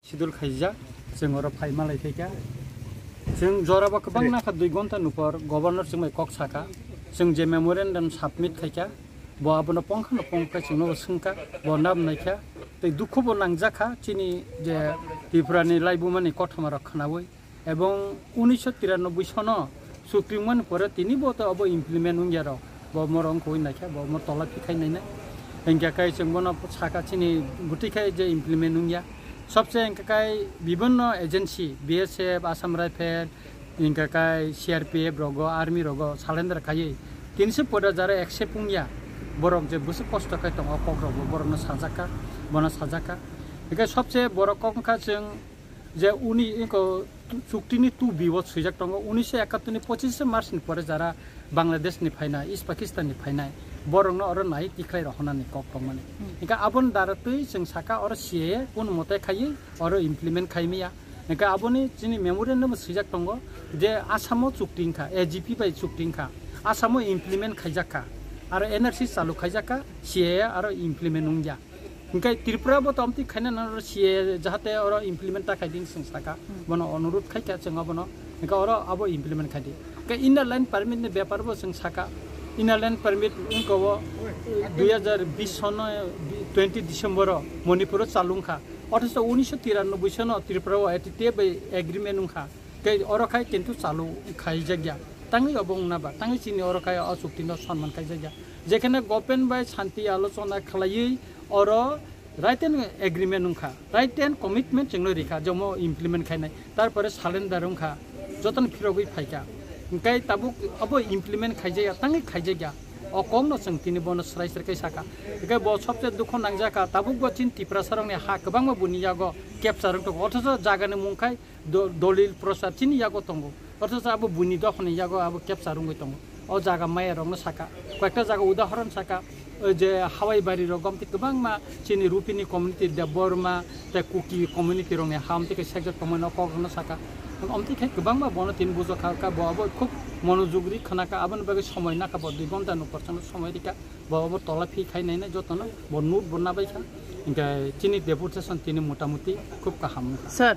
Sidul Khaija, Sengora Paimala Teka, Seng Zoraba Kabanga, 2 घन्टा नुपर governor जों कक साका जों जे मेमोरेंडम सबमिट खायका बआबनो पंखनो पंखा जोंनो संका बनाम नायका तै दुखबो नांजाखा चिनि जे त्रिपुरानि लाइबुमानि कथमा रखनावै एवं 1993 सन सुप्रीमन पर तिनि बत अब इम्प्लिमेंट उंगियार बमरं कोइ नायका बमर तला फिखाय नायना एंका काय जों बना साका चिनि गुटिखाय जे इम्प्लिमेंट उंगिया सबसे इनकाय विभिन्न एजेंसी बीएसएफ आसाम राइफल इनकाय सीआरपीएफ रगो आर्मी रगो सालेंडर खायै 300 पदा जारे एक्सेप्ट उंगिया बरक जे बुस कष्ट खाय दङ कग्रबो बरनो साजाका बना साजाका इनकाय सबसे बर कखा जों जे उनि इको चुक्तिनि 2 बिवत सैजाक दङ 1971 नि 25 मार्च नि परे जारा बांलादेश नि फायना इस्ट पाकिस्तान नि फायना बरंनो अर नाय तिख्लाय रहनानि ककमाने इका आबन दारतै जों साका अर सीए उन मते खायै अर इम्प्लिमेंट खायमिया इका आबनि जिनि मेमोरेंडम सैजाक दङ जे आसामो चुक्तिंखा एजीपी बाय चुक्तिंखा आसामो इम्प्लिमेंट खायजाका आरो एनआरसी चालु खायजाका सीए आरो इम्प्लिमेंट उंगिया इनका त्रिपुरा बो तमति खायना न सीए जाहाते अर इम्प्लिमेंट ताखायदिं जों साका बनो अनुरोध खायका जों बनो इका अर आबो इम्प्लिमेंट खायदि इका इनर लाइन परमिट नि व्यापारबो जों साका इनर लाइन परमिट इनको 2020 सन 20 दिसंबर मणिपुर चालुंखा अथच 1993 सन त्रिपुरा एटिटे बाय एग्रीमेंट उंखा कै अरखाय किन्तु चालु खाय जग्या तांगि अबं नाबा तांगि चिनि अरखाय असुक्तिनो सन्मान खाय जग्या जेखाने गभर्नमेंट बाय शांति आलोचना खालायै और राइट एंड एग्रीमेंट उंखा राइट एंड कमिटमेंट जोंनो रेखा जमो इम्प्लिमेंट खायनाय तारपरे सालेंडार उंखा जतन फिरगै फायका इनकाय ताबुक अब इम्प्लिमेंट खायजाया तांगि खायजाया अकम न संतिनि बन सराय सरकै साका इनकाय ब सबसे दुख नांजाका ताबुक बचिन तिप्रा सरंनि हा गोबांबा बुनियागो केपचारं तो अथच जागानि मुंखाय दलिल प्रसाद चिनि यागो तंगो अथच अब बुनि दखनि यागो अब केपचारंगै तंगो अ जागा मायरंनो साका कयटा जागा उदाहरण साका जे हावाईबारी रगमति गोबांमा चिनि रुपिनि कम्युनिटी दे बरमा ते कुकी कम्युनिटी रंनि हामतिके सेक्टर कमनो कगनो साका अमति खाय गोबांमा बनो 3 बुजो खाका बबो खूब मनोजुगरि खनाका आबन बगे समय नाका ब 2 घन्टा नु पर्सन समय दिका बबो तला फि खाय नायना जतन ब नुट बनाबायखा इनका चिनि डेपुटेशन तिनि मोटामुटी खूब काहाम सर